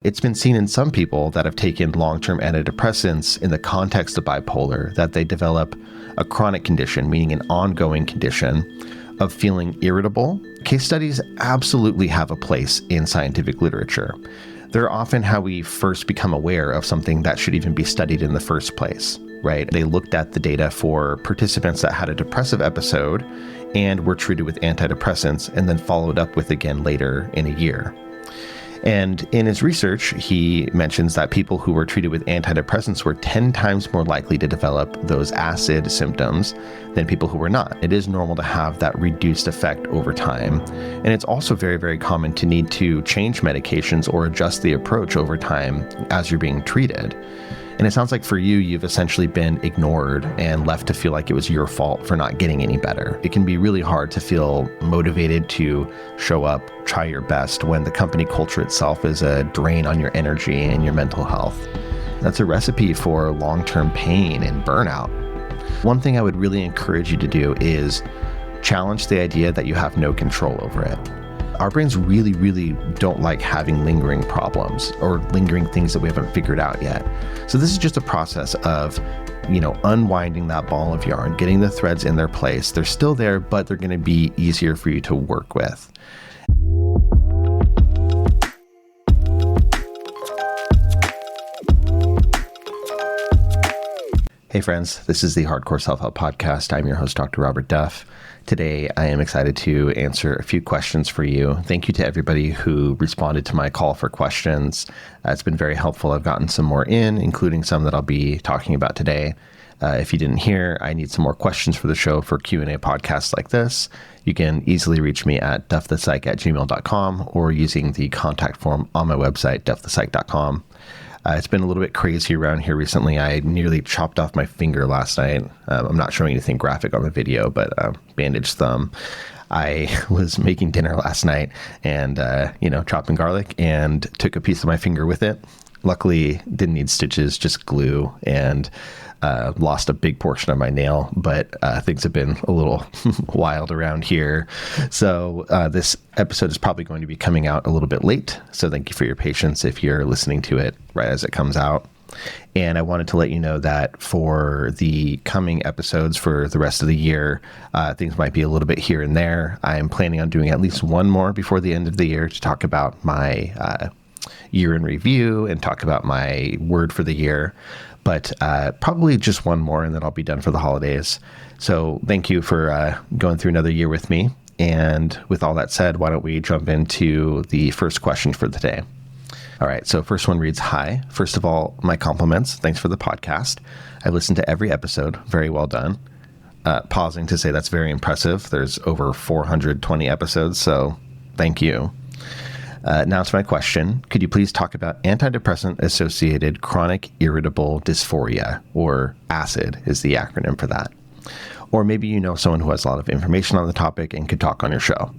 It's been seen in some people that have taken long-term antidepressants in the context of bipolar that they develop a chronic condition, meaning an ongoing condition of feeling irritable. Case studies absolutely have a place in scientific literature. They're often how we first become aware of something that should even be studied in the first place, right? They looked at the data for participants that had a depressive episode and were treated with antidepressants and then followed up with again later in a year. And in his research, he mentions that people who were treated with antidepressants were 10 times more likely to develop those acid symptoms than people who were not. It is normal to have that reduced effect over time. And it's also very, very common to need to change medications or adjust the approach over time as you're being treated. And it sounds like for you, you've essentially been ignored and left to feel like it was your fault for not getting any better. It can be really hard to feel motivated to show up, try your best when the company culture itself is a drain on your energy and your mental health. That's a recipe for long-term pain and burnout. One thing I would really encourage you to do is challenge the idea that you have no control over it. Our brains really, really don't like having lingering problems or lingering things that we haven't figured out yet. So this is just a process of, unwinding that ball of yarn, getting the threads in their place. They're still there, but they're going to be easier for you to work with. Hey friends, this is the Hardcore Self-Help Podcast. I'm your host, Dr. Robert Duff. Today, I am excited to answer a few questions for you. Thank you to everybody who responded to my call for questions. It's been very helpful. I've gotten some more in, including some that I'll be talking about today. If you didn't hear, I need some more questions for the show for Q&A podcasts like this. You can easily reach me at duffthepsych@gmail.com or using the contact form on my website, duffthepsych.com. It's been a little bit crazy around here recently. I nearly chopped off my finger last night. I'm not showing anything graphic on the video, but bandaged thumb. I was making dinner last night and, chopping garlic and took a piece of my finger with it. Luckily, didn't need stitches, just glue, and lost a big portion of my nail, but things have been a little wild around here. So this episode is probably going to be coming out a little bit late. So thank you for your patience if you're listening to it right as it comes out. And I wanted to let you know that for the coming episodes for the rest of the year, things might be a little bit here and there. I'm planning on doing at least one more before the end of the year to talk about my year in review and talk about my word for the year. But probably just one more and then I'll be done for the holidays. So thank you for going through another year with me. And with all that said, why don't we jump into the first question for the day? All right, so first one reads, Hi. First of all, my compliments. Thanks for the podcast. I listened to every episode. Very well done. Pausing to say that's very impressive. There's over 420 episodes, so thank you. Now to my question. Could you please talk about antidepressant-associated chronic irritable dysphoria, or ACID is the acronym for that. Or maybe you know someone who has a lot of information on the topic and could talk on your show.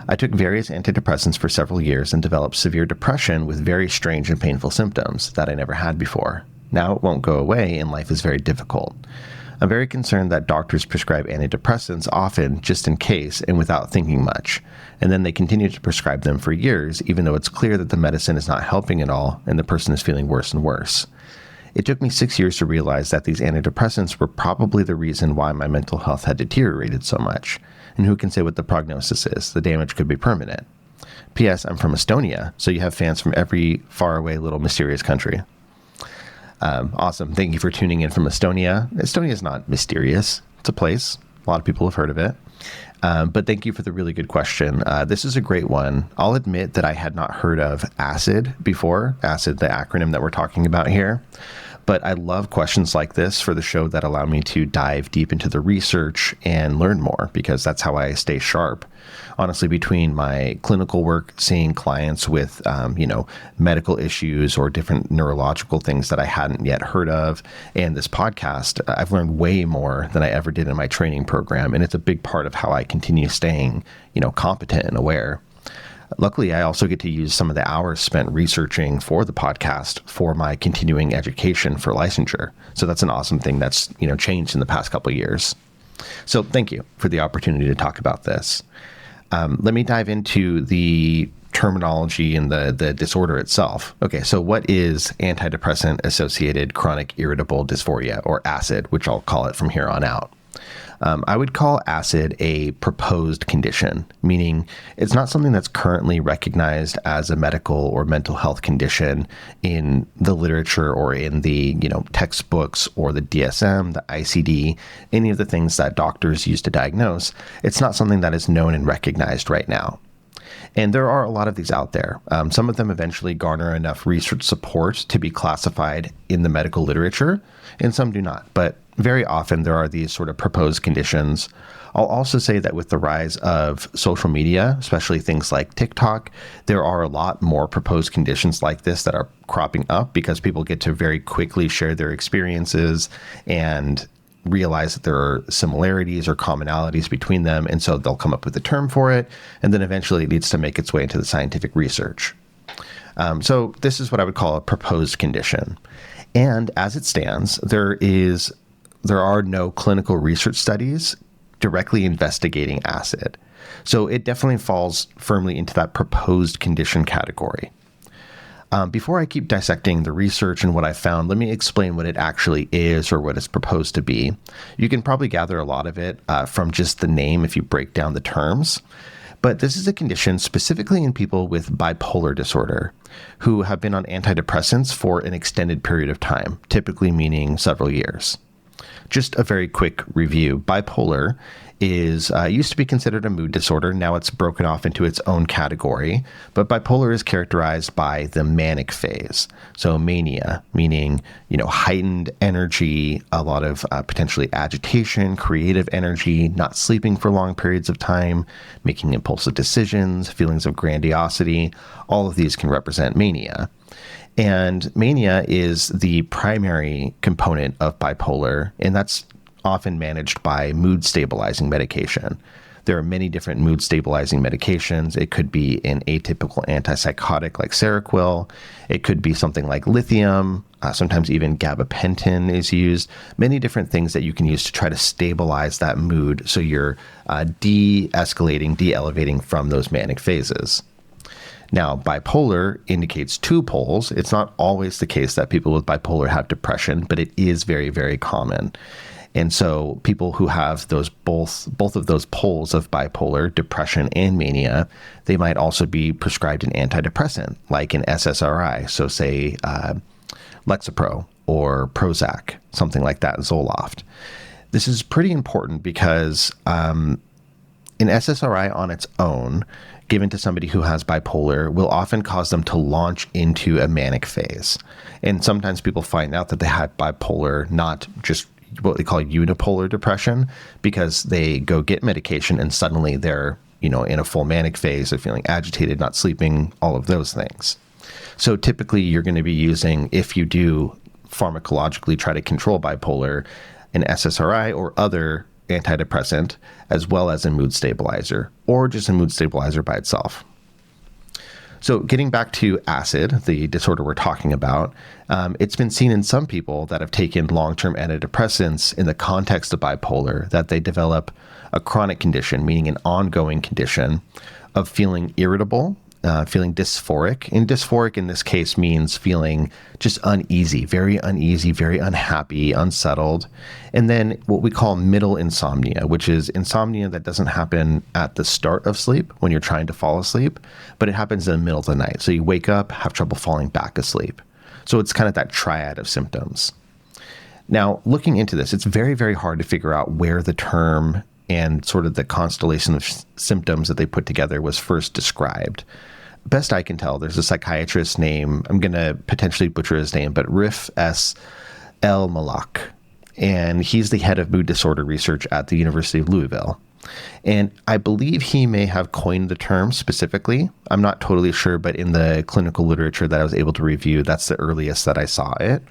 I took various antidepressants for several years and developed severe depression with very strange and painful symptoms that I never had before. Now it won't go away and life is very difficult. I'm very concerned that doctors prescribe antidepressants often just in case and without thinking much, and then they continue to prescribe them for years even though it's clear that the medicine is not helping at all and the person is feeling worse and worse. It took me 6 years to realize that these antidepressants were probably the reason why my mental health had deteriorated so much, and who can say what the prognosis is? The damage could be permanent. P.S. I'm from Estonia, so you have fans from every faraway little mysterious country. Awesome. Thank you for tuning in from Estonia. Estonia is not mysterious. It's a place. A lot of people have heard of it. But thank you for the really good question. This is a great one. I'll admit that I had not heard of ACID before. ACID, the acronym that we're talking about here. But I love questions like this for the show that allow me to dive deep into the research and learn more, because that's how I stay sharp. Honestly, between my clinical work, seeing clients with, medical issues or different neurological things that I hadn't yet heard of, and this podcast, I've learned way more than I ever did in my training program. And it's a big part of how I continue staying, competent and aware. Luckily, I also get to use some of the hours spent researching for the podcast for my continuing education for licensure. So that's an awesome thing that's, changed in the past couple of years. So thank you for the opportunity to talk about this. Let me dive into the terminology and the disorder itself. Okay, so what is antidepressant-associated chronic irritable dysphoria, or ACID, which I'll call it from here on out? I would call ACID a proposed condition, meaning it's not something that's currently recognized as a medical or mental health condition in the literature or in the textbooks or the DSM, the ICD, any of the things that doctors use to diagnose. It's not something that is known and recognized right now. And there are a lot of these out there. Some of them eventually garner enough research support to be classified in the medical literature, and some do not. But very often there are these sort of proposed conditions. I'll also say that with the rise of social media, especially things like TikTok, there are a lot more proposed conditions like this that are cropping up because people get to very quickly share their experiences and realize that there are similarities or commonalities between them. And so they'll come up with a term for it. And then eventually it needs to make its way into the scientific research. So this is what I would call a proposed condition. And as it stands, there are no clinical research studies directly investigating ACID. So it definitely falls firmly into that proposed condition category. Before I keep dissecting the research and what I found, let me explain what it actually is or what it's proposed to be. You can probably gather a lot of it from just the name if you break down the terms. But this is a condition specifically in people with bipolar disorder who have been on antidepressants for an extended period of time, typically meaning several years. Just a very quick review. Bipolar used to be considered a mood disorder. Now it's broken off into its own category. But bipolar is characterized by the manic phase. So mania, meaning, heightened energy, a lot of potentially agitation, creative energy, not sleeping for long periods of time, making impulsive decisions, feelings of grandiosity. All of these can represent mania. And mania is the primary component of bipolar, and that's often managed by mood stabilizing medication. There are many different mood stabilizing medications. It could be an atypical antipsychotic like Seroquel. It could be something like lithium. Sometimes even gabapentin is used. Many different things that you can use to try to stabilize that mood so you're de-escalating, de-elevating from those manic phases. Now, bipolar indicates two poles. It's not always the case that people with bipolar have depression, but it is very, very common. And so people who have those both of those poles of bipolar, depression and mania, they might also be prescribed an antidepressant, like an SSRI. So say Lexapro or Prozac, something like that, Zoloft. This is pretty important because an SSRI on its own, given to somebody who has bipolar, will often cause them to launch into a manic phase. And sometimes people find out that they had bipolar, not just what they call unipolar depression, because they go get medication and suddenly they're, in a full manic phase of feeling agitated, not sleeping, all of those things. So typically you're going to be using, if you do pharmacologically try to control bipolar, an SSRI or other antidepressant, as well as a mood stabilizer, or just a mood stabilizer by itself. So getting back to ACID, the disorder we're talking about, it's been seen in some people that have taken long-term antidepressants in the context of bipolar that they develop a chronic condition, meaning an ongoing condition of feeling irritable, feeling dysphoric. And dysphoric in this case means feeling just uneasy, very unhappy, unsettled. And then what we call middle insomnia, which is insomnia that doesn't happen at the start of sleep when you're trying to fall asleep, but it happens in the middle of the night. So you wake up, have trouble falling back asleep. So it's kind of that triad of symptoms. Now, looking into this, it's very, very hard to figure out where the term and sort of the constellation of symptoms that they put together was first described. Best I can tell, there's a psychiatrist named, I'm going to potentially butcher his name, but Rif S. El Malak. And he's the head of mood disorder research at the University of Louisville. And I believe he may have coined the term specifically. I'm not totally sure, but in the clinical literature that I was able to review, that's the earliest that I saw it.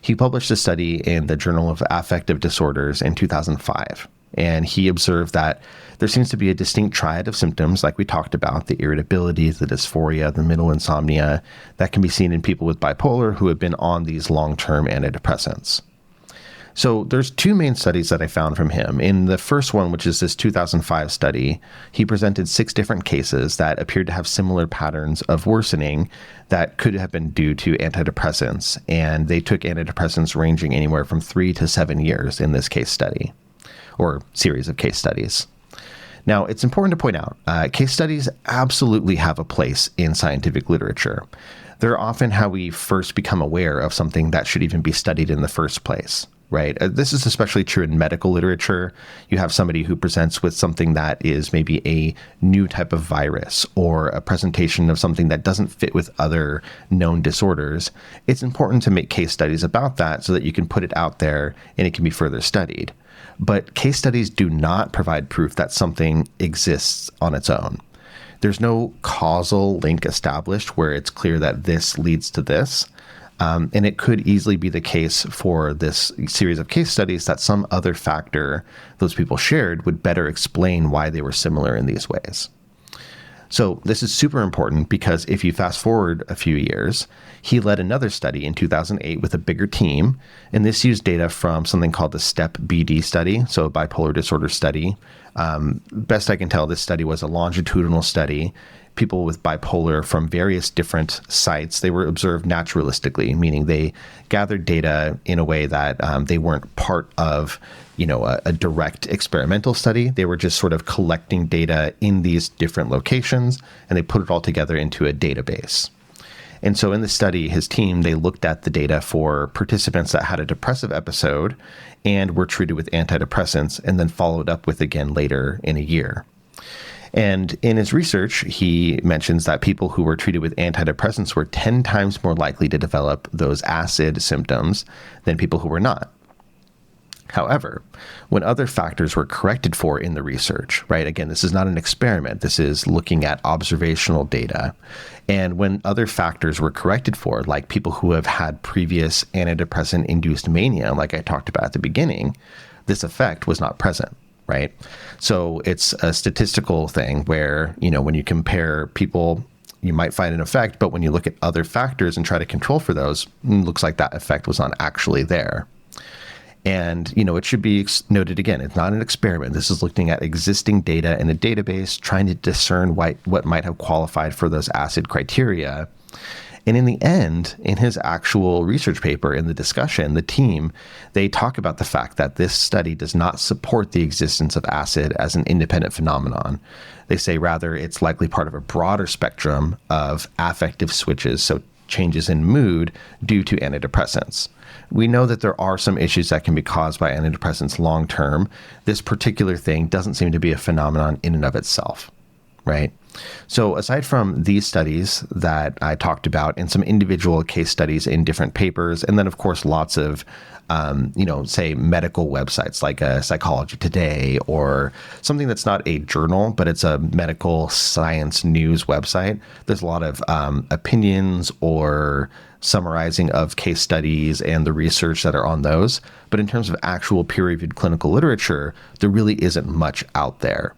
He published a study in the Journal of Affective Disorders in 2005. And he observed that there seems to be a distinct triad of symptoms, like we talked about, the irritability, the dysphoria, the middle insomnia, that can be seen in people with bipolar who have been on these long-term antidepressants. So there's two main studies that I found from him. In the first one, which is this 2005 study, he presented 6 different cases that appeared to have similar patterns of worsening that could have been due to antidepressants. And they took antidepressants ranging anywhere from 3 to 7 years in this case study, or series of case studies. Now, it's important to point out, case studies absolutely have a place in scientific literature. They're often how we first become aware of something that should even be studied in the first place. Right. This is especially true in medical literature. You have somebody who presents with something that is maybe a new type of virus or a presentation of something that doesn't fit with other known disorders. It's important to make case studies about that so that you can put it out there and it can be further studied. But case studies do not provide proof that something exists on its own. There's no causal link established where it's clear that this leads to this. And it could easily be the case for this series of case studies that some other factor those people shared would better explain why they were similar in these ways. So this is super important because if you fast forward a few years, he led another study in 2008 with a bigger team, and this used data from something called the STEP-BD study, so a bipolar disorder study. Best I can tell, this study was a longitudinal study. People with bipolar from various different sites, they were observed naturalistically, meaning they gathered data in a way that they weren't part of, a direct experimental study. They were just sort of collecting data in these different locations, and they put it all together into a database. And so in the study, his team, they looked at the data for participants that had a depressive episode and were treated with antidepressants and then followed up with again later in a year. And in his research, he mentions that people who were treated with antidepressants were 10 times more likely to develop those acid symptoms than people who were not. However, when other factors were corrected for in the research, right, again, this is not an experiment, this is looking at observational data. And when other factors were corrected for, like people who have had previous antidepressant-induced mania, like I talked about at the beginning, this effect was not present. Right. So it's a statistical thing where, when you compare people, you might find an effect, but when you look at other factors and try to control for those, it looks like that effect was not actually there. And, it should be noted again, it's not an experiment. This is looking at existing data in a database, trying to discern what might have qualified for those acid criteria. And in the end, in his actual research paper, in the discussion, the team, they talk about the fact that this study does not support the existence of acid as an independent phenomenon. They say rather it's likely part of a broader spectrum of affective switches, so changes in mood due to antidepressants. We know that there are some issues that can be caused by antidepressants long term. This particular thing doesn't seem to be a phenomenon in and of itself, right? So aside from these studies that I talked about and some individual case studies in different papers, and then of course lots of, say medical websites like Psychology Today or something that's not a journal, but it's a medical science news website. There's a lot of opinions or summarizing of case studies and the research that are on those. But in terms of actual peer-reviewed clinical literature, there really isn't much out there.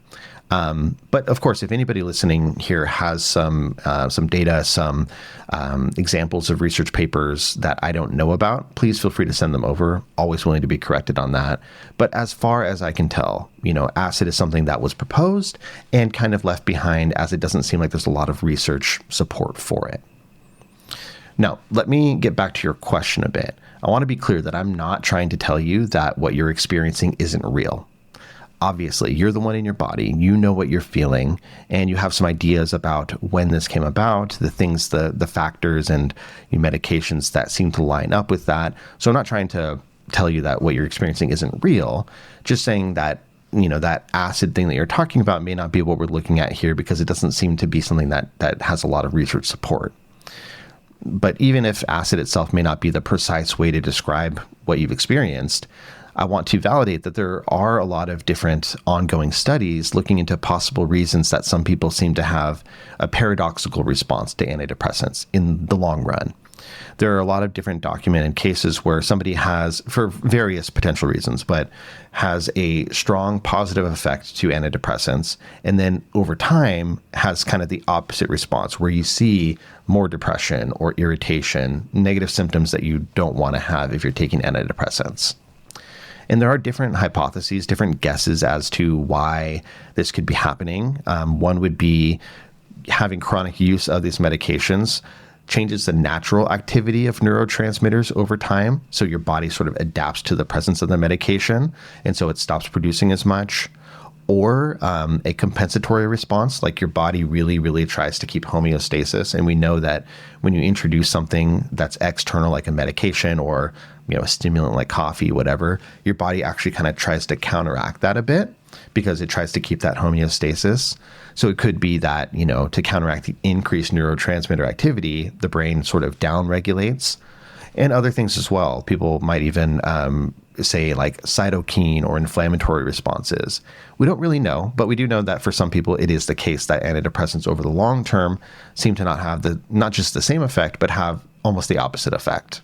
But of course, if anybody listening here has some data, some examples of research papers that I don't know about, please feel free to send them over. Always willing to be corrected on that. But as far as I can tell, acid is something that was proposed and kind of left behind, as it doesn't seem like there's a lot of research support for it. Now, let me get back to your question a bit. I want to be clear that I'm not trying to tell you that what you're experiencing isn't real. Obviously, you're the one in your body, you know what you're feeling, and you have some ideas about when this came about, the things, the factors and medications that seem to line up with that. So I'm not trying to tell you that what you're experiencing isn't real, just saying that, that acid thing that you're talking about may not be what we're looking at here because it doesn't seem to be something that has a lot of research support. But even if acid itself may not be the precise way to describe what you've experienced, I want to validate that there are a lot of different ongoing studies looking into possible reasons that some people seem to have a paradoxical response to antidepressants in the long run. There are a lot of different documented cases where somebody has, for various potential reasons, but has a strong positive effect to antidepressants, and then over time has kind of the opposite response where you see more depression or irritation, negative symptoms that you don't want to have if you're taking antidepressants. And there are different hypotheses, different guesses as to why this could be happening. One would be having chronic use of these medications changes the natural activity of neurotransmitters over time. So your body sort of adapts to the presence of the medication, and so it stops producing as much. Or a compensatory response, like your body really, really tries to keep homeostasis. And we know that when you introduce something that's external, like a medication or a stimulant like coffee, whatever, your body actually kind of tries to counteract that a bit because it tries to keep that homeostasis. So it could be that, to counteract the increased neurotransmitter activity, the brain sort of downregulates, and other things as well. People might even say like cytokine or inflammatory responses. We don't really know, but we do know that for some people it is the case that antidepressants over the long term seem to not have not just the same effect, but have almost the opposite effect.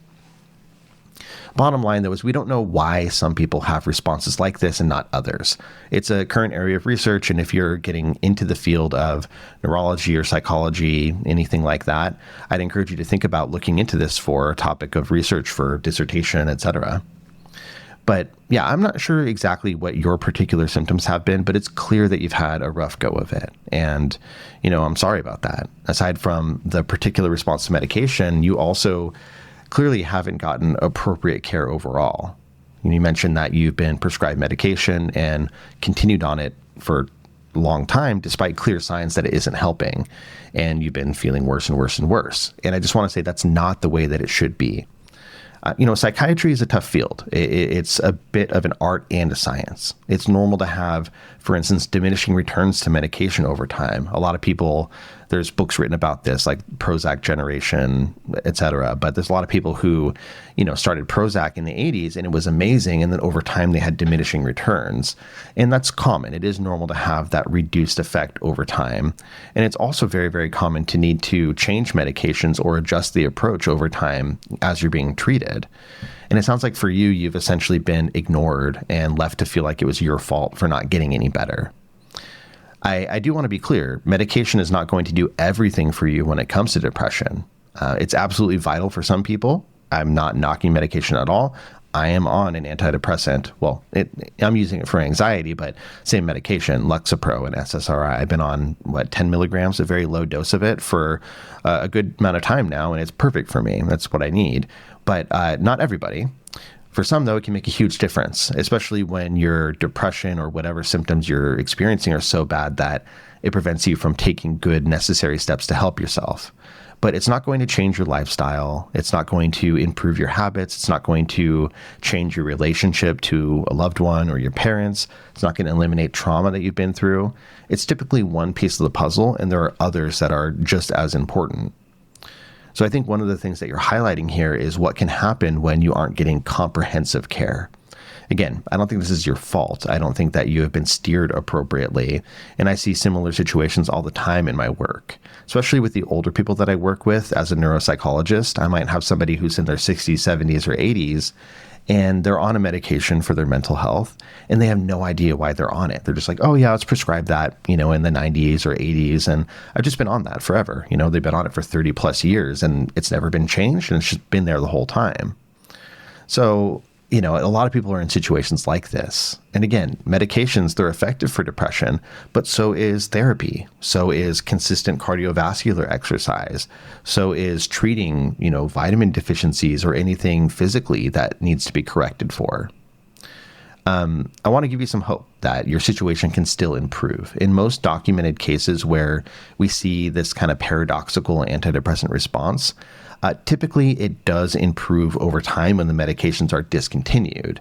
Bottom line, though, is we don't know why some people have responses like this and not others. It's a current area of research, and if you're getting into the field of neurology or psychology, anything like that, I'd encourage you to think about looking into this for a topic of research for dissertation, etc. But yeah, I'm not sure exactly what your particular symptoms have been, but it's clear that you've had a rough go of it. And, I'm sorry about that. Aside from the particular response to medication, you also clearly haven't gotten appropriate care overall. You mentioned that you've been prescribed medication and continued on it for a long time, despite clear signs that it isn't helping. And you've been feeling worse and worse and worse. And I just want to say that's not the way that it should be. Psychiatry is a tough field. It's a bit of an art and a science. It's normal to have, for instance, diminishing returns to medication over time. A lot of people, there's books written about this, like Prozac generation, et cetera. But there's a lot of people who, started Prozac in the 80s and it was amazing. And then over time they had diminishing returns. And that's common. It is normal to have that reduced effect over time. And it's also very, very common to need to change medications or adjust the approach over time as you're being treated. And it sounds like for you, you've essentially been ignored and left to feel like it was your fault for not getting any better. I do want to be clear. Medication is not going to do everything for you when it comes to depression. It's absolutely vital for some people. I'm not knocking medication at all. I am on an antidepressant. Well, I'm using it for anxiety, but same medication, Lexapro and SSRI. I've been on, 10 milligrams, a very low dose of it for a good amount of time now, and it's perfect for me. That's what I need. But not everybody. For some, though, it can make a huge difference, especially when your depression or whatever symptoms you're experiencing are so bad that it prevents you from taking good, necessary steps to help yourself. But it's not going to change your lifestyle. It's not going to improve your habits. It's not going to change your relationship to a loved one or your parents. It's not going to eliminate trauma that you've been through. It's typically one piece of the puzzle, and there are others that are just as important. So I think one of the things that you're highlighting here is what can happen when you aren't getting comprehensive care. Again, I don't think this is your fault. I don't think that you have been steered appropriately. And I see similar situations all the time in my work, especially with the older people that I work with as a neuropsychologist. I might have somebody who's in their 60s, 70s, or 80s, and they're on a medication for their mental health, and they have no idea why they're on it. They're just like, oh yeah, it's prescribed that, in the 90s or 80s. And I've just been on that forever. They've been on it for 30 plus years and it's never been changed, and it's just been there the whole time. So, a lot of people are in situations like this. And again, medications, they're effective for depression, but so is therapy. So is consistent cardiovascular exercise. So is treating, vitamin deficiencies or anything physically that needs to be corrected for. I want to give you some hope that your situation can still improve. In most documented cases where we see this kind of paradoxical antidepressant response, typically it does improve over time when the medications are discontinued.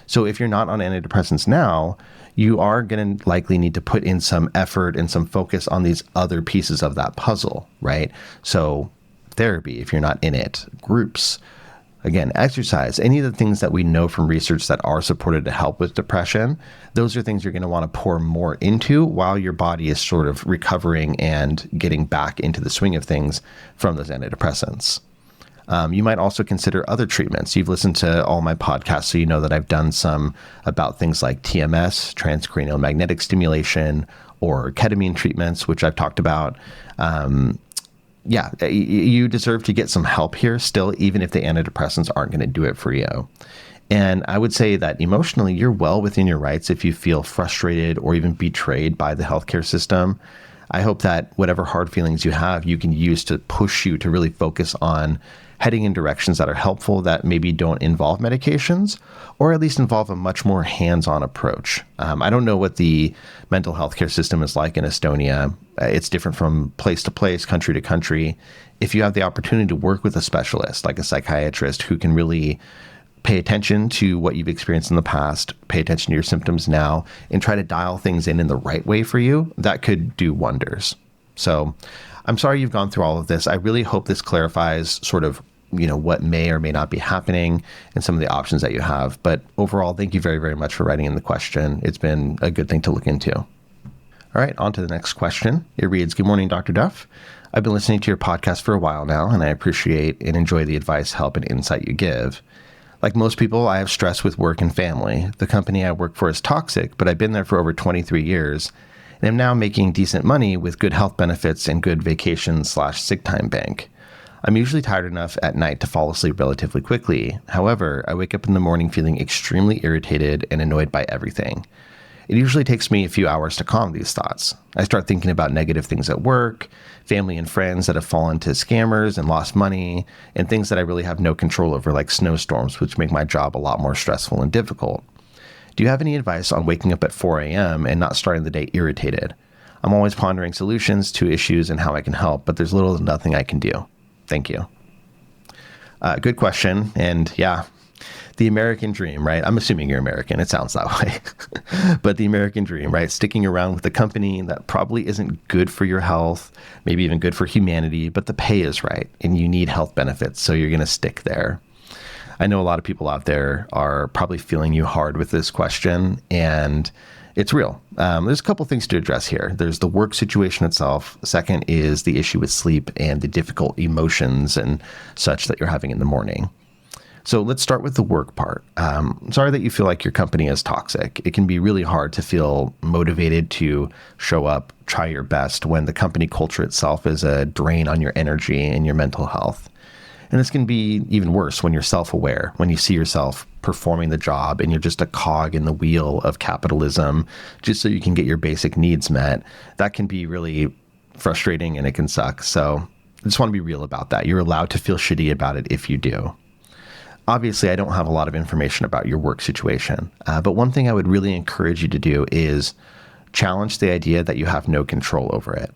So if you're not on antidepressants now, you are going to likely need to put in some effort and some focus on these other pieces of that puzzle, right? So therapy, if you're not in it, groups, again, exercise, any of the things that we know from research that are supported to help with depression, those are things you're going to want to pour more into while your body is sort of recovering and getting back into the swing of things from those antidepressants. You might also consider other treatments. You've listened to all my podcasts, so you know that I've done some about things like TMS, transcranial magnetic stimulation, or ketamine treatments, which I've talked about. You deserve to get some help here still, even if the antidepressants aren't going to do it for you. And I would say that emotionally, you're well within your rights if you feel frustrated or even betrayed by the healthcare system. I hope that whatever hard feelings you have, you can use to push you to really focus on heading in directions that are helpful, that maybe don't involve medications, or at least involve a much more hands-on approach. I don't know what the mental health care system is like in Estonia. It's different from place to place, country to country. If you have the opportunity to work with a specialist, like a psychiatrist who can really pay attention to what you've experienced in the past, pay attention to your symptoms now, and try to dial things in the right way for you, that could do wonders. So I'm sorry you've gone through all of this. I really hope this clarifies sort of, what may or may not be happening and some of the options that you have. But overall, thank you very, very much for writing in the question. It's been a good thing to look into. All right, on to the next question. It reads, "Good morning, Dr. Duff. I've been listening to your podcast for a while now, and I appreciate and enjoy the advice, help, and insight you give. Like most people, I have stress with work and family. The company I work for is toxic, but I've been there for over 23 years, and I'm now making decent money with good health benefits and good vacation/sick time bank. I'm usually tired enough at night to fall asleep relatively quickly. However, I wake up in the morning feeling extremely irritated and annoyed by everything. It usually takes me a few hours to calm these thoughts. I start thinking about negative things at work, family and friends that have fallen to scammers and lost money, and things that I really have no control over, like snowstorms, which make my job a lot more stressful and difficult. Do you have any advice on waking up at 4 a.m. and not starting the day irritated? I'm always pondering solutions to issues and how I can help, but there's little to nothing I can do. Thank you." Good question. And yeah, the American dream, right? I'm assuming you're American. It sounds that way. But the American dream, right? Sticking around with a company that probably isn't good for your health, maybe even good for humanity, but the pay is right and you need health benefits, so you're going to stick there. I know a lot of people out there are probably feeling you hard with this question, and it's real. There's a couple things to address here. There's the work situation itself. Second is the issue with sleep and the difficult emotions and such that you're having in the morning. So let's start with the work part. Sorry that you feel like your company is toxic. It can be really hard to feel motivated to show up, try your best when the company culture itself is a drain on your energy and your mental health. And this can be even worse when you're self-aware, when you see yourself performing the job and you're just a cog in the wheel of capitalism just so you can get your basic needs met. That can be really frustrating and it can suck. So I just want to be real about that. You're allowed to feel shitty about it if you do. Obviously, I don't have a lot of information about your work situation, but one thing I would really encourage you to do is challenge the idea that you have no control over it.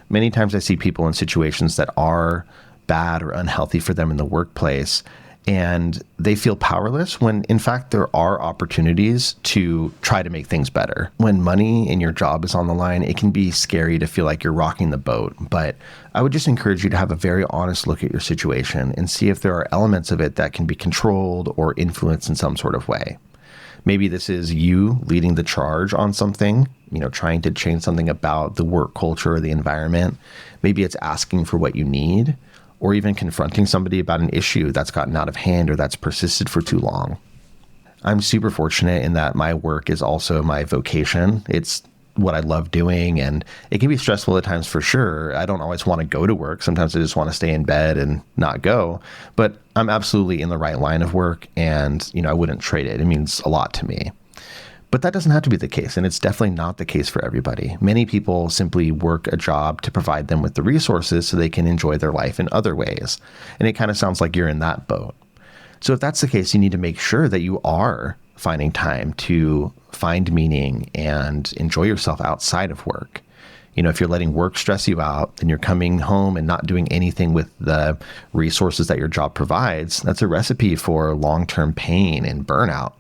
Many times I see people in situations that are bad or unhealthy for them in the workplace, and they feel powerless when in fact there are opportunities to try to make things better. When money in your job is on the line, it can be scary to feel like you're rocking the boat, but I would just encourage you to have a very honest look at your situation and see if there are elements of it that can be controlled or influenced in some sort of way. Maybe this is you leading the charge on something, trying to change something about the work culture or the environment. Maybe it's asking for what you need, or even confronting somebody about an issue that's gotten out of hand or that's persisted for too long. I'm super fortunate in that my work is also my vocation. It's what I love doing, and it can be stressful at times for sure. I don't always want to go to work. Sometimes I just want to stay in bed and not go, but I'm absolutely in the right line of work, and I wouldn't trade it. It means a lot to me. But that doesn't have to be the case, and it's definitely not the case for everybody. Many people simply work a job to provide them with the resources so they can enjoy their life in other ways. And it kind of sounds like you're in that boat. So if that's the case, you need to make sure that you are finding time to find meaning and enjoy yourself outside of work. If you're letting work stress you out, then you're coming home and not doing anything with the resources that your job provides. That's a recipe for long-term pain and burnout.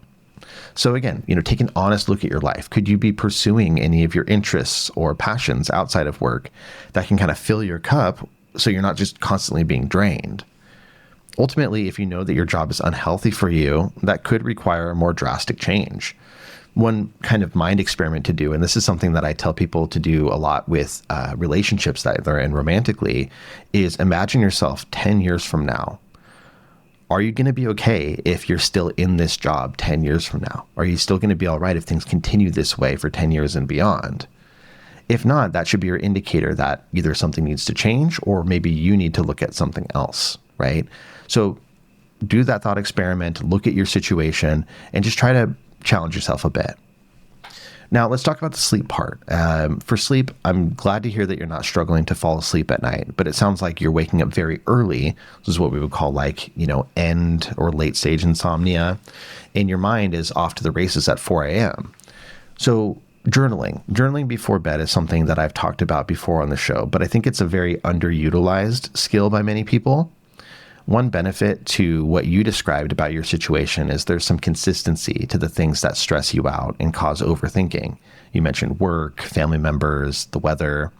So again, take an honest look at your life. Could you be pursuing any of your interests or passions outside of work that can kind of fill your cup so you're not just constantly being drained? Ultimately, if you know that your job is unhealthy for you, that could require a more drastic change. One kind of mind experiment to do, and this is something that I tell people to do a lot with relationships that they're in romantically, is imagine yourself 10 years from now. Are you going to be okay if you're still in this job 10 years from now? Are you still going to be all right if things continue this way for 10 years and beyond? If not, that should be your indicator that either something needs to change or maybe you need to look at something else, right? So do that thought experiment, look at your situation, and just try to challenge yourself a bit. Now, let's talk about the sleep part. For sleep, I'm glad to hear that you're not struggling to fall asleep at night, but it sounds like you're waking up very early. This is what we would call like, end or late stage insomnia. And your mind is off to the races at 4 a.m. So journaling before bed is something that I've talked about before on the show, but I think it's a very underutilized skill by many people. One benefit to what you described about your situation is there's some consistency to the things that stress you out and cause overthinking. You mentioned work, family members, the weather.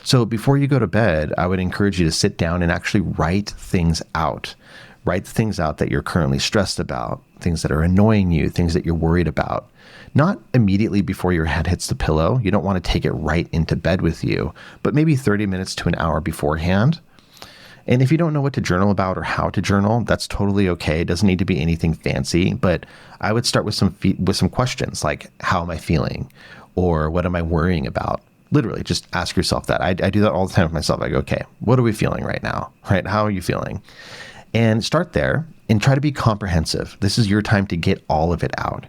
So before you go to bed, I would encourage you to sit down and actually write things out. Write the things out that you're currently stressed about, things that are annoying you, things that you're worried about. Not immediately before your head hits the pillow. You don't want to take it right into bed with you, but maybe 30 minutes to an hour beforehand. And if you don't know what to journal about or how to journal, that's totally okay. It doesn't need to be anything fancy, but I would start with some questions like, how am I feeling? Or what am I worrying about? Literally, just ask yourself that. I do that all the time with myself. I go, okay, what are we feeling right now? Right? How are you feeling? And start there and try to be comprehensive. This is your time to get all of it out.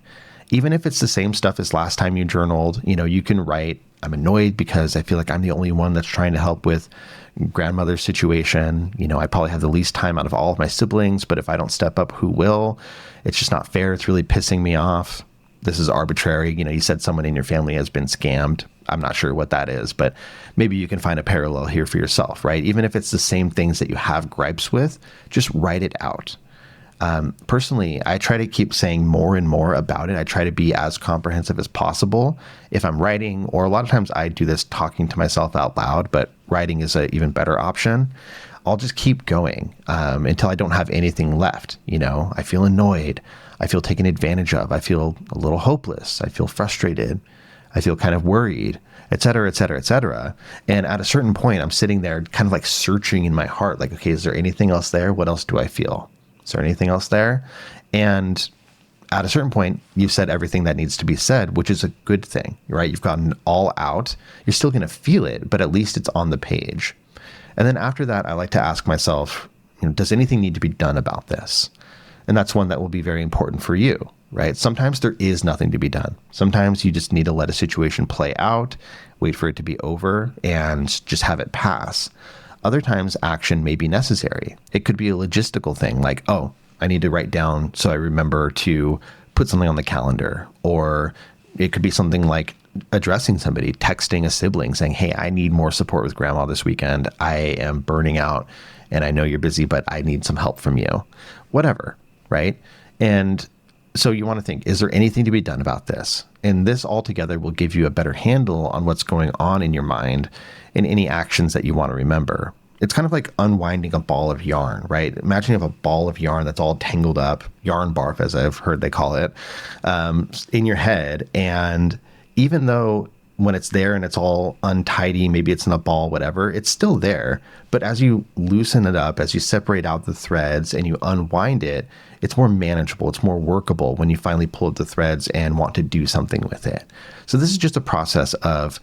Even if it's the same stuff as last time you journaled, you can write, I'm annoyed because I feel like I'm the only one that's trying to help with grandmother's situation. I probably have the least time out of all of my siblings, but if I don't step up, who will? It's just not fair. It's really pissing me off. This is arbitrary. You said someone in your family has been scammed. I'm not sure what that is, but maybe you can find a parallel here for yourself, right? Even if it's the same things that you have gripes with, just write it out. Personally, I try to keep saying more and more about it. I try to be as comprehensive as possible. If I'm writing, or a lot of times I do this talking to myself out loud, but writing is an even better option. I'll just keep going until I don't have anything left. I feel annoyed. I feel taken advantage of. I feel a little hopeless. I feel frustrated. I feel kind of worried, et cetera, et cetera, et cetera. And at a certain point, I'm sitting there kind of like searching in my heart, like, okay, is there anything else there? What else do I feel? Is there anything else there? And at a certain point, you've said everything that needs to be said, which is a good thing, right? You've gotten all out. You're still going to feel it, but at least it's on the page. And then after that, I like to ask myself, does anything need to be done about this? And that's one that will be very important for you, right? Sometimes there is nothing to be done. Sometimes you just need to let a situation play out, wait for it to be over, and just have it pass. Other times, action may be necessary. It could be a logistical thing like, oh, I need to write down so I remember to put something on the calendar. Or it could be something like addressing somebody, texting a sibling saying, hey, I need more support with grandma this weekend. I am burning out and I know you're busy, but I need some help from you. Whatever, right? And so you want to think, is there anything to be done about this? And this altogether will give you a better handle on what's going on in your mind and any actions that you want to remember. It's kind of like unwinding a ball of yarn, right? Imagine you have a ball of yarn that's all tangled up, yarn barf, as I've heard they call it, in your head. And even though when it's there and it's all untidy, maybe it's in a ball, whatever, it's still there. But as you loosen it up, as you separate out the threads and you unwind it, it's more manageable. It's more workable when you finally pull up the threads and want to do something with it. So this is just a process of,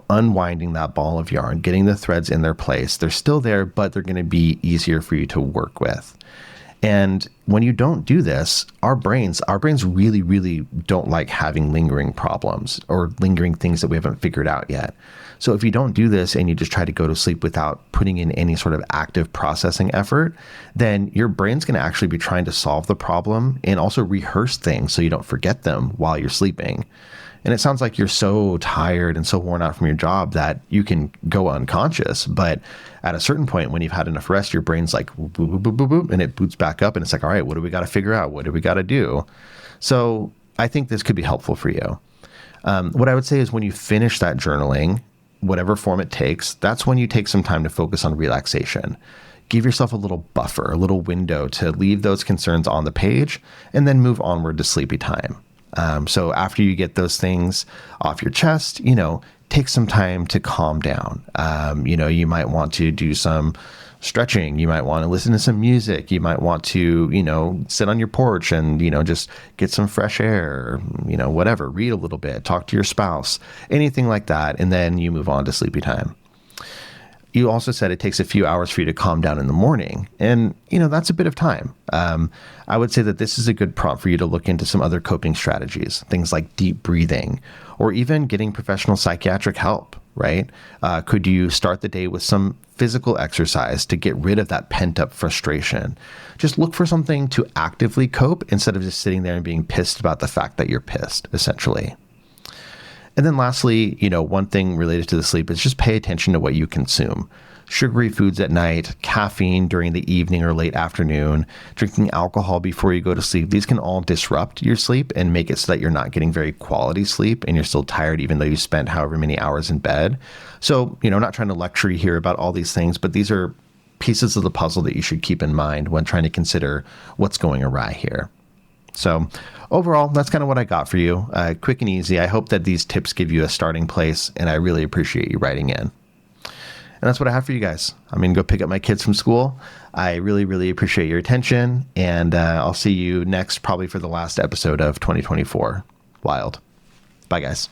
unwinding that ball of yarn, getting the threads in their place. They're still there, but they're going to be easier for you to work with. And when you don't do this, our brains really, really don't like having lingering problems or lingering things that we haven't figured out yet. So if you don't do this and you just try to go to sleep without putting in any sort of active processing effort, then your brain's going to actually be trying to solve the problem and also rehearse things so you don't forget them while you're sleeping. And it sounds like you're so tired and so worn out from your job that you can go unconscious. But at a certain point, when you've had enough rest, your brain's like, boop, boop, boop, boop, boop, and it boots back up. And it's like, all right, what do we got to figure out? What do we got to do? So I think this could be helpful for you. What I would say is when you finish that journaling, whatever form it takes, that's when you take some time to focus on relaxation. Give yourself a little buffer, a little window to leave those concerns on the page and then move onward to sleepy time. So after you get those things off your chest, take some time to calm down. You might want to do some stretching. You might want to listen to some music. You might want to, sit on your porch and, just get some fresh air, whatever, read a little bit, talk to your spouse, anything like that. And then you move on to sleepy time. You also said it takes a few hours for you to calm down in the morning. And, that's a bit of time. I would say that this is a good prompt for you to look into some other coping strategies, things like deep breathing, or even getting professional psychiatric help, right? Could you start the day with some physical exercise to get rid of that pent up frustration? Just look for something to actively cope instead of just sitting there and being pissed about the fact that you're pissed, essentially. And then lastly, one thing related to the sleep is just pay attention to what you consume. Sugary foods at night, caffeine during the evening or late afternoon, drinking alcohol before you go to sleep. These can all disrupt your sleep and make it so that you're not getting very quality sleep and you're still tired even though you spent however many hours in bed. So, I'm not trying to lecture you here about all these things, but these are pieces of the puzzle that you should keep in mind when trying to consider what's going awry here. So overall, that's kind of what I got for you. Quick and easy. I hope that these tips give you a starting place, and I really appreciate you writing in. And that's what I have for you guys. I'm going to go pick up my kids from school. I really, really appreciate your attention, and I'll see you next, probably for the last episode of 2024. Wild. Bye, guys.